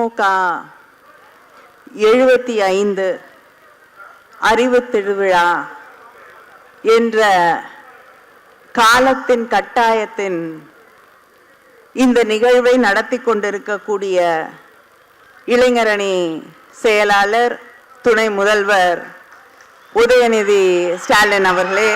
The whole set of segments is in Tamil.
திமுக 75 அறிவு திருவிழா என்ற காலத்தின் கட்டாயத்தின் இந்த நிகழ்வை நடத்தி கொண்டிருக்கக்கூடிய இளைஞரணி செயலாளர் துணை முதல்வர் உதயநிதி ஸ்டாலின் அவர்களே,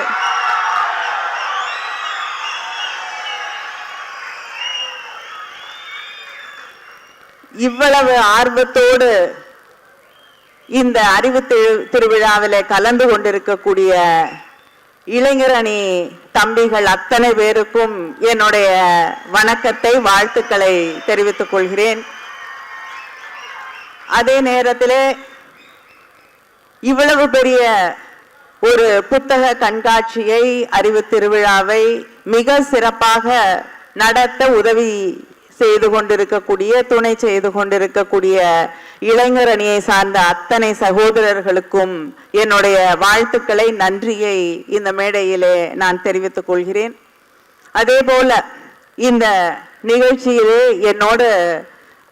இவ்வளவு ஆர்வத்தோடு இந்த அறிவு திருவிழாவில் கலந்து கொண்டிருக்கக்கூடிய இளைஞரணி தம்பிகள் அத்தனை பேருக்கும் என்னுடைய வணக்கத்தை, வாழ்த்துக்களை தெரிவித்துக் கொள்கிறேன். அதே நேரத்தில் இவ்வளவு பெரிய ஒரு புத்தக கண்காட்சியை, அறிவு திருவிழாவை மிக சிறப்பாக நடத்த உதவி செய்து கொண்டிருக்கக்கூடிய, துணை செய்து கொண்டிருக்கக்கூடிய இளைஞர் அணியை சார்ந்த அத்தனை சகோதரர்களுக்கும் என்னுடைய வாழ்த்துக்களை, நன்றியை இந்த மேடையிலே நான் தெரிவித்துக் கொள்கிறேன். அதே போல இந்த நிகழ்ச்சியிலே என்னோடு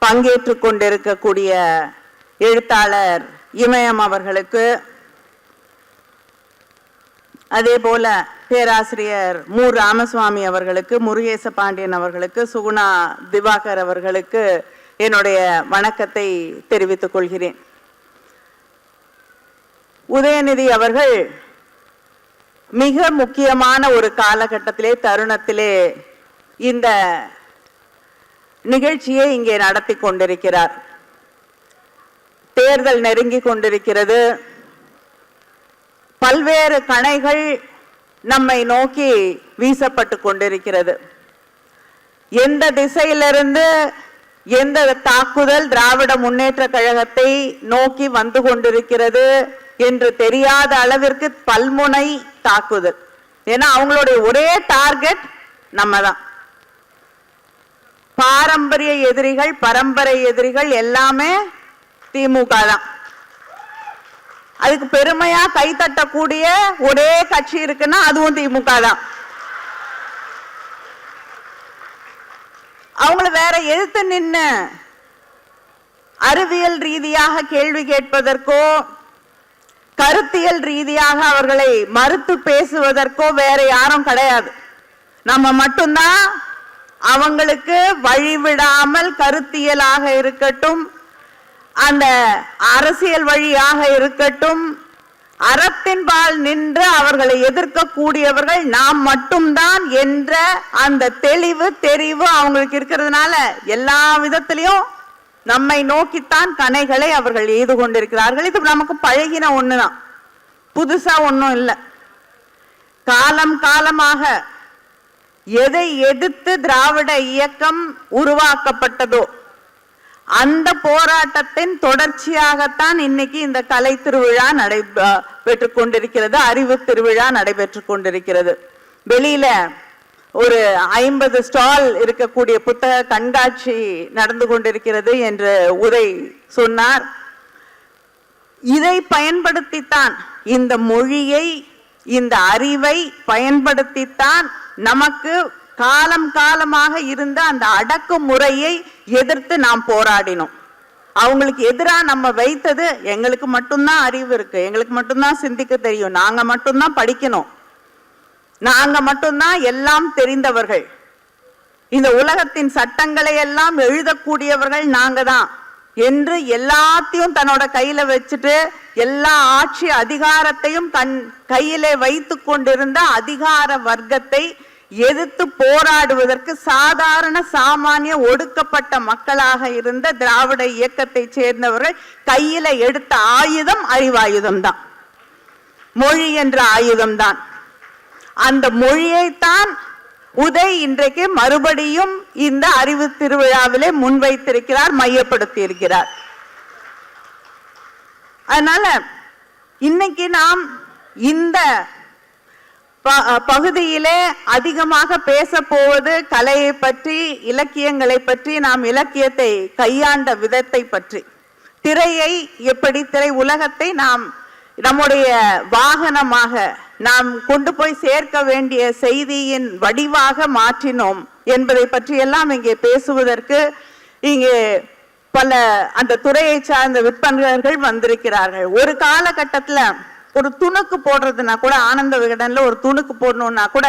பங்கேற்று கொண்டிருக்கக்கூடிய எழுத்தாளர் இமயம் அவர்களுக்கு, அதே போல பேராசிரியர் மு ராமசுவாமி அவர்களுக்கு, முருகேச பாண்டியன் அவர்களுக்கு, சுகுணா திவாகர் அவர்களுக்கு என்னுடைய வணக்கத்தை தெரிவித்துக் கொள்கிறேன். உதயநிதி அவர்கள் மிக முக்கியமான ஒரு காலகட்டத்திலே, தருணத்திலே இந்த நிகழ்ச்சியை இங்கே நடத்தி கொண்டிருக்கிறார். தேர்தல் நெருங்கி கொண்டிருக்கிறது. பல்வேறு கணைகள் நம்மை நோக்கி வீசப்பட்டு கொண்டிருக்கிறது. எந்த திசையிலிருந்து எந்த தாக்குதல் திராவிட முன்னேற்ற கழகத்தை நோக்கி வந்து கொண்டிருக்கிறது என்று தெரியாத அளவிற்கு பல்முனை தாக்குதல். ஏன்னா அவங்களுடைய ஒரே டார்கெட் நம்ம தான். பாரம்பரிய எதிரிகள், பரம்பரை எதிரிகள் எல்லாமே திமுக தான். அதுக்கு பெருமையா கைத்தட்டக்கூடிய ஒரே கட்சி இருக்குன்னா அதுவும் திமுக தான். அவங்கள வேற எதிர்த்து நின்று அறிவியல் ரீதியாக கேள்வி கேட்பதற்கோ, கருத்தியல் ரீதியாக அவர்களை மறுத்து பேசுவதற்கோ வேற யாரும் கிடையாது. நம்ம மட்டும்தான் அவங்களுக்கு வழிவிடாமல், கருத்தியலாக இருக்கட்டும், அந்த அரசியல் வழியாக இருக்கட்டும், அறத்தின்பால் நின்று அவர்களை எதிர்க்கக்கூடியவர்கள் நாம் மட்டும்தான் என்ற அந்த தெரிவு அவங்களுக்கு இருக்கிறதுனால எல்லா விதத்திலையும் நம்மை நோக்கித்தான் கணைகளை அவர்கள் எய்து கொண்டிருக்கிறார்கள். இது நமக்கு பழகின ஒண்ணுதான், புதுசா ஒன்றும் இல்லை. காலம் காலமாக எதை எதிர்த்து திராவிட இயக்கம் உருவாக்கப்பட்டதோ அந்த போராட்டத்தின் தொடர்ச்சியாகத்தான் இன்னைக்கு இந்த கலை திருவிழா நடைபெற்று கொண்டிருக்கிறது, அறிவு திருவிழா நடைபெற்று கொண்டிருக்கிறது. வெளியில ஒரு 50 ஸ்டால் இருக்கக்கூடிய புத்தக கண்காட்சி நடந்து கொண்டிருக்கிறது என்று உரை சொன்னார். இதை பயன்படுத்தித்தான், இந்த மொழியை, இந்த அறிவை பயன்படுத்தித்தான் நமக்கு காலம் காலமாக இருந்த அந்த அடக்குமுறையை எதிர்த்து நாம் போராடினோம். அவங்களுக்கு எதிராக நம்ம வைத்தது, எங்களுக்கு மட்டும்தான் அறிவு இருக்கு, எங்களுக்கு மட்டும்தான் சிந்திக்க தெரியும், நாங்க மட்டும்தான் படிக்கணும், நாங்க மட்டும்தான் எல்லாம் தெரிந்தவர்கள், இந்த உலகத்தின் சட்டங்களை எல்லாம் எழுதக்கூடியவர்கள் நாங்க தான் என்று எல்லாத்தையும் தன்னோட கையில வச்சுட்டு எல்லா ஆட்சி அதிகாரத்தையும் கையிலே வைத்து கொண்டிருந்த அதிகார வர்க்கத்தை எதிர்த்து போராடுவதற்கு சாதாரண சாமானிய ஒடுக்கப்பட்ட மக்களாக இருந்த திராவிட இயக்கத்தை சேர்ந்தவர்கள் கையில எடுத்த ஆயுதம் அறிவாயுதம் தான், மொழி என்ற ஆயுதம் தான். அந்த மொழியைத்தான் உதய் இன்றைக்கு மறுபடியும் இந்த அறிவு திருவிழாவிலே முன்வைத்திருக்கிறார், மையப்படுத்தி இருக்கிறார். அதனால இன்னைக்கு நாம் இந்த பகுதியிலே அதிகமாக பேச போவது கலையை பற்றி, இலக்கியங்களை பற்றி, நாம் இலக்கியத்தை கையாண்ட விதத்தை பற்றி, திரையை எப்படி, திரை உலகத்தை நாம் நம்முடைய வாகனமாக நாம் கொண்டு போய் சேர்க்க வேண்டிய செய்தியின் வடிவாக மாற்றினோம் என்பதை பற்றி எல்லாம் இங்கே பேசுவதற்கு இங்கே பல அந்த துறையை சார்ந்த விற்பனர்கள் வந்திருக்கிறார்கள். ஒரு காலகட்டத்துல ஒரு துணுக்கு போடுறதுனா கூட, ஆனந்த விகடன்ல ஒரு துணுக்கு போடணும்னா கூட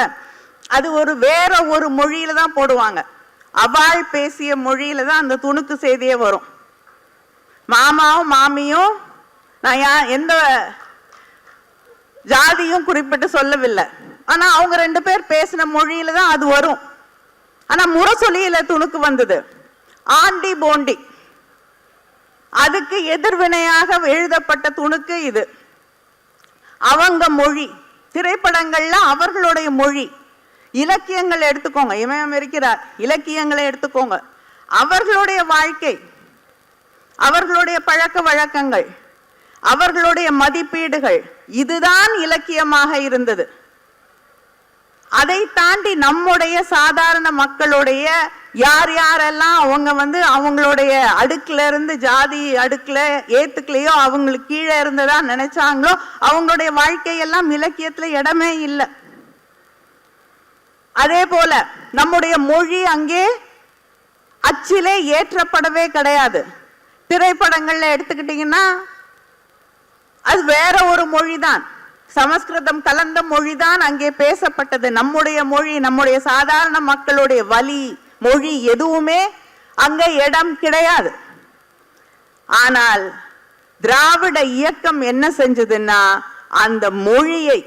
அது வேற ஒரு மொழியில தான் போடுவாங்க. அவள் பேசிய மொழியில தான் அந்த துணுக்கு செய்தியே வரும். மாமாவும் மாமியும், நான் எந்த ஜாதியும் குறிப்பிட்டு சொல்லவில்லை, ஆனா அவங்க 2 பேர் பேசின மொழியில தான் அது வரும். ஆனா முரசொலியில துணுக்கு வந்தது. ஆண்டி போண்டி, அதுக்கு எதிர்வினையாக எழுதப்பட்ட துணுக்கு இது. அவங்க மொழி, திரைப்படங்கள்ல அவர்களுடைய மொழி. இலக்கியங்களை எடுத்துக்கோங்க, இமயம் இருக்கிறார், இலக்கியங்களை எடுத்துக்கோங்க, அவர்களுடைய வாழ்க்கை, அவர்களுடைய பழக்க வழக்கங்கள், அவர்களுடைய மதிப்பீடுகள், இதுதான் இலக்கியமாக இருந்தது. அதை தாண்டி நம்முடைய சாதாரண மக்களுடைய யார் யாரெல்லாம் அவங்க அவங்களுடைய அடுக்குல இருந்து, ஜாதி அடுக்குல ஏத்துக்கலையோ, அவங்களுக்கு கீழே இருந்ததா நினைச்சாங்களோ, அவங்களுடைய வாழ்க்கையெல்லாம் இலக்கியத்துல இடமே இல்லை. அதே போல நம்முடைய மொழி அங்கே அச்சிலே ஏற்றப்படவே கிடையாது. திரைப்படங்கள்ல எடுத்துக்கிட்டீங்கன்னா அது வேற ஒரு மொழிதான், சமஸ்கிருதம் கலந்த மொழிதான் அங்கே பேசப்பட்டது. நம்முடைய மொழி, நம்முடைய சாதாரண மக்களுடைய வழி மொழி எதுவுமே அங்க இடம் கிடையாது. ஆனால் திராவிட இயக்கம் என்ன செஞ்சதுன்னா, அந்த மொழியை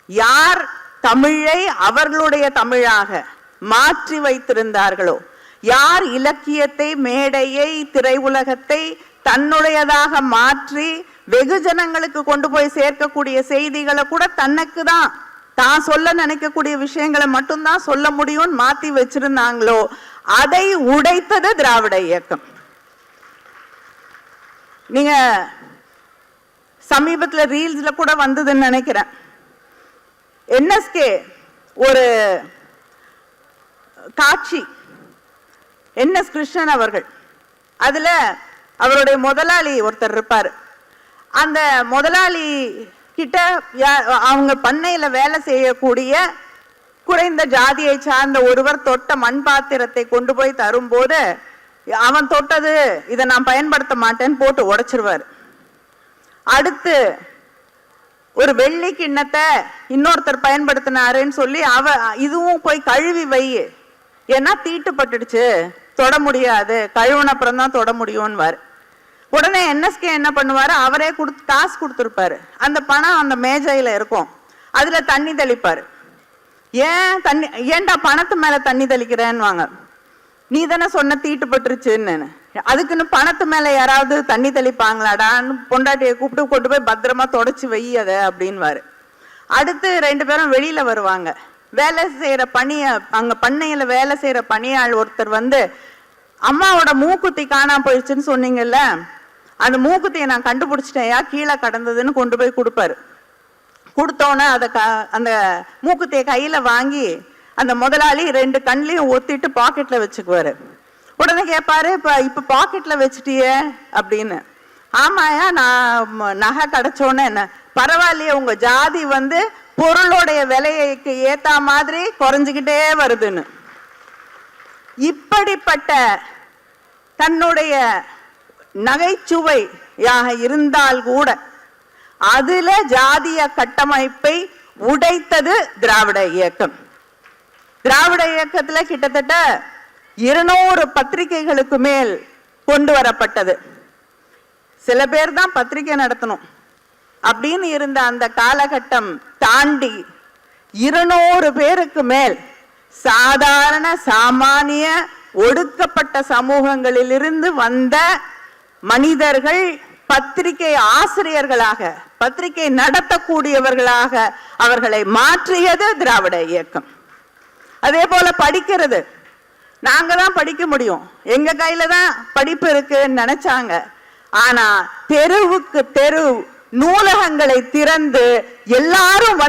யார் தமிழை அவர்களுடைய தமிழாக மாற்றி வைத்திருந்தார்களோ, யார் இலக்கியத்தை, மேடையை, திரையுலகத்தை தன்னுடையதாக மாற்றி வெகுஜனங்களுக்கு கொண்டு போய் சேர்க்கக்கூடிய செய்திகளை கூட தனக்கு தான் சொல்ல நினைக்கக்கூடிய விஷயங்களை மட்டும்தான் சொல்ல முடியும் மாத்தி வச்சிருந்தாங்களோ, அதை உடைத்தது திராவிட இயக்கம். நீங்க சமீபத்துல ரீல்ஸ்ல கூட வந்ததுன்னு நினைக்கிறேன். என்எஸ்கே ஒரு காட்சி, என்எஸ் கிருஷ்ணன் அவர்கள், அதுல அவருடைய முதலாளி ஒருத்தர் இருப்பாரு. அந்த முதலாளி கிட்ட அவங்க பண்ணையில வேலை செய்யக்கூடிய குறைந்த ஜாதியை சார்ந்த ஒருவர் தொட்ட மண் பாத்திரத்தை கொண்டு போய் தரும்போது, அவன் தொட்டது இதை நான் பயன்படுத்த மாட்டேன்னு போட்டு உடைச்சிருவாரு. அடுத்து ஒரு வெள்ளி கிண்ணத்தை இன்னொருத்தர் பயன்படுத்தினாருன்னு சொல்லி இதுவும் போய் கழுவி வை, ஏன்னா தீட்டுப்பட்டுடுச்சு, தொட முடியாது, கழுவுன அப்புறம் தான் தொட முடியும்னு. உடனே என்எஸ்கே என்ன பண்ணுவாரு, அவரே காசு கொடுத்துருப்பாரு. அந்த பணம் அந்த மேஜையில இருக்கும், அதுல தண்ணி தெளிப்பாரு. ஏன்டா பணத்து மேல தண்ணி தெளிக்கிறேன்னு வாங்க, நீ தானே சொன்ன தீட்டுப்பட்டுருச்சுன்னு. அதுக்குன்னு பணத்து மேல யாராவது தண்ணி தெளிப்பாங்களாடான்னு பொண்டாட்டியை கூப்பிட்டு கொண்டு போய் பத்திரமா தொடச்சு வை அதை அப்படின்வாரு. அடுத்து 2 பேரும் வெளியில வருவாங்க. வேலை செய்யற அங்க பண்ணையில வேலை செய்யற பணியாள் ஒருத்தர் அம்மாவோட மூக்குத்தி காணாம போயிடுச்சுன்னு சொன்னீங்கல்ல, அந்த மூக்குத்தியை நான் கண்டுபிடிச்சிட்டேயா, கீழே கடந்ததுன்னு கொண்டு போய் கொடுப்பாரு. கொடுத்தோன்னே அந்த மூக்குத்தியை கையில வாங்கி அந்த முதலாளி 2 கண்லையும் ஒத்திட்டு பாக்கெட்ல வச்சுக்குவாரு. உடனே கேட்பாரு, இப்ப பாக்கெட்ல வச்சுட்டிய அப்படின்னு. ஆமாயா, நான் நகை கிடைச்சோன்னு என்ன பரவாயில்லையே, உங்க ஜாதி பொருளுடைய விலைக்கு ஏத்த மாதிரி குறைஞ்சுக்கிட்டே வருதுன்னு. இப்படிப்பட்ட தன்னுடைய நகைச்சுவையாக இருந்தால் கூட அதுல ஜாதிய கட்டமைப்பை உடைத்தது திராவிட இயக்கம். திராவிட இயக்கத்துல கிட்டத்தட்ட 200 பத்திரிகைகளுக்கு மேல் கொண்டு வரப்பட்டது. சில பேர் தான் பத்திரிகை நடத்தணும் அப்படின்னு இருந்த அந்த காலகட்டம் தாண்டி 200 பேருக்கு மேல் சாதாரண சாமானிய ஒடுக்கப்பட்ட சமூகங்களிலிருந்து வந்த மனிதர்கள் பத்திரிகை ஆசிரியர்களாக, பத்திரிகை நடத்தக்கூடியவர்களாக அவர்களை மாற்றியது திராவிட இயக்கம். அதே போல படிக்கிறது, நாங்க தான் படிக்க முடியும், எங்க கையில தான் படிப்பு இருக்குன்னு நினைச்சாங்க. ஆனா தெருவுக்கு தெரு நூலகங்களை திறந்து எல்லாரும்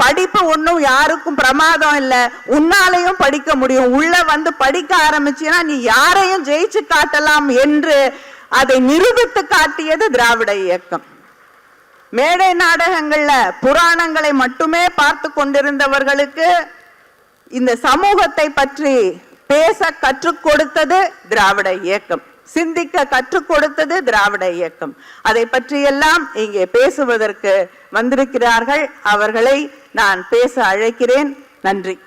படிப்பு ஒன்னும் யாருக்கும் பிரமாதம் இல்ல, உன்னாலையும் படிக்க முடியும், உள்ள படிக்க ஆரம்பிச்சீங்கன்னா நீ யாரையும் ஜெயிச்சு காட்டலாம் என்று அதை நிரூபித்து காட்டியது திராவிட இயக்கம். மேடை நாடகங்கள்ல புராணங்களை மட்டுமே பார்த்து கொண்டிருந்தவர்களுக்கு இந்த சமூகத்தை பற்றி பேச கற்றுக் கொடுத்தது திராவிட இயக்கம். சிந்திக்க கற்றுக் கொடுத்தது திராவிட இயக்கம். அதை பற்றியெல்லாம் இங்கே பேசுவதற்கு வந்திருக்கிறார்கள். அவர்களை நான் பேச அழைக்கிறேன். நன்றி.